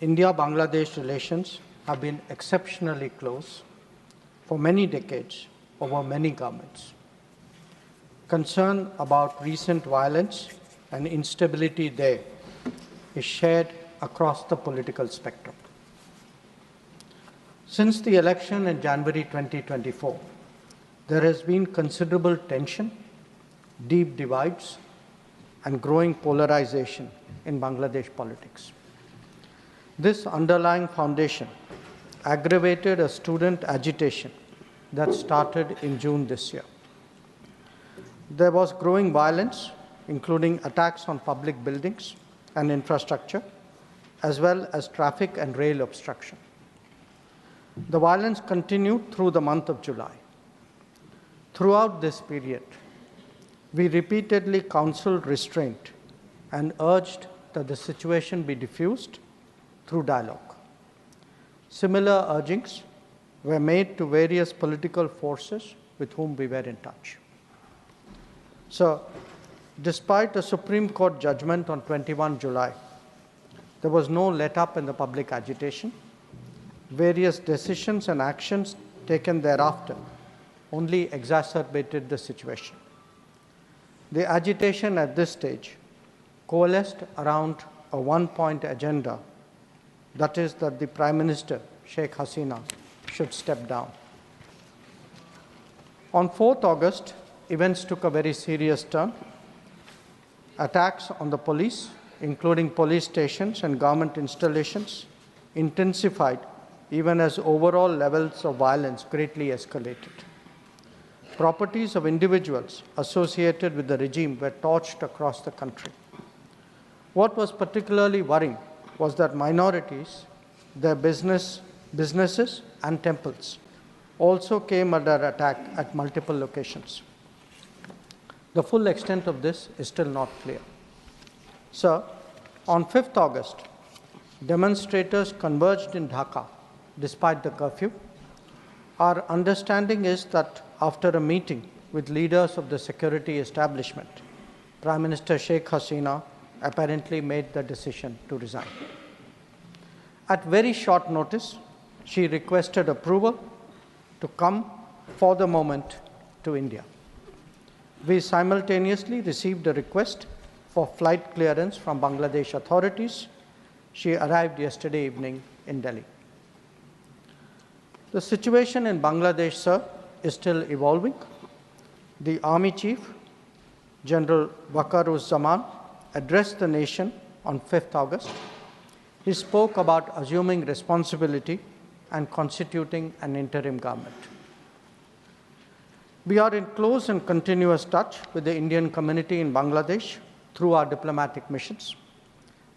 India-Bangladesh relations have been exceptionally close for many decades over many governments. Concern about recent violence and instability there is shared across the political spectrum. Since the election in January 2024, there has been considerable tension, deep divides, and growing polarization in Bangladesh politics. This underlying foundation aggravated a student agitation that started in June this year. There was growing violence, including attacks on public buildings and infrastructure, as well as traffic and rail obstruction. The violence continued through the month of July. Throughout this period, we repeatedly counseled restraint and urged that the situation be diffused through dialogue. Similar urgings were made to various political forces with whom we were in touch. So, despite a Supreme Court judgment on 21 July, there was no let-up in the public agitation. Various decisions and actions taken thereafter only exacerbated the situation. The agitation at this stage coalesced around a one-point agenda, that is that the Prime Minister, Sheikh Hasina, should step down. On 4th August, events took a very serious turn. Attacks on the police, including police stations and government installations, intensified even as overall levels of violence greatly escalated. Properties of individuals associated with the regime were torched across the country. What was particularly worrying was that minorities, their businesses and temples also came under attack at multiple locations. The full extent of this is still not clear. So, on 5th August, demonstrators converged in Dhaka despite the curfew. Our understanding is that after a meeting with leaders of the security establishment, Prime Minister Sheikh Hasina apparently made the decision to resign. At very short notice, she requested approval to come for the moment to India. We simultaneously received a request for flight clearance from Bangladesh authorities. She arrived yesterday evening in Delhi. The situation in Bangladesh, sir, is still evolving. The Army Chief, General Waqar-uz-Zaman, addressed the nation on 5th August. He spoke about assuming responsibility and constituting an interim government. We are in close and continuous touch with the Indian community in Bangladesh through our diplomatic missions.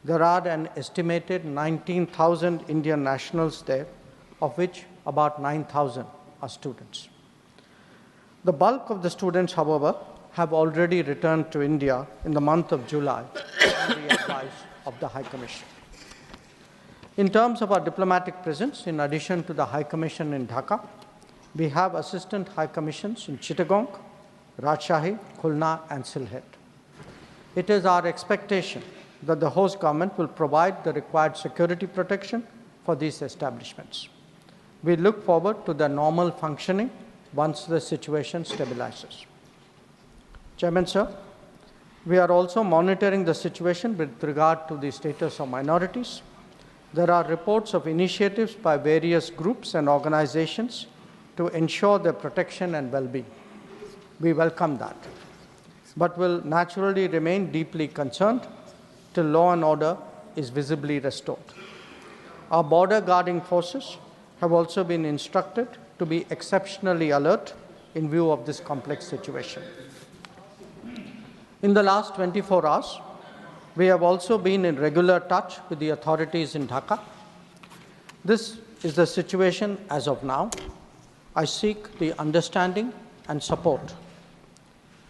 There are an estimated 19,000 Indian nationals there, of which about 9,000 are students. The bulk of the students, however, have already returned to India in the month of July on the advice of the High Commission. In terms of our diplomatic presence, in addition to the High Commission in Dhaka, we have assistant High Commissions in Chittagong, Rajshahi, Khulna, and Sylhet. It is our expectation that the host government will provide the required security protection for these establishments. We look forward to their normal functioning once the situation stabilizes. Chairman, sir, we are also monitoring the situation with regard to the status of minorities. There are reports of initiatives by various groups and organizations to ensure their protection and well-being. We welcome that, but will naturally remain deeply concerned till law and order is visibly restored. Our border guarding forces have also been instructed to be exceptionally alert in view of this complex situation. In the last 24 hours, we have also been in regular touch with the authorities in Dhaka. This is the situation as of now. I seek the understanding and support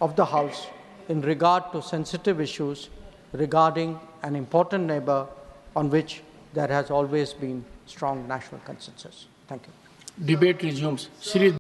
of the House in regard to sensitive issues regarding an important neighbor on which there has always been strong national consensus. Thank you. Debate resumes.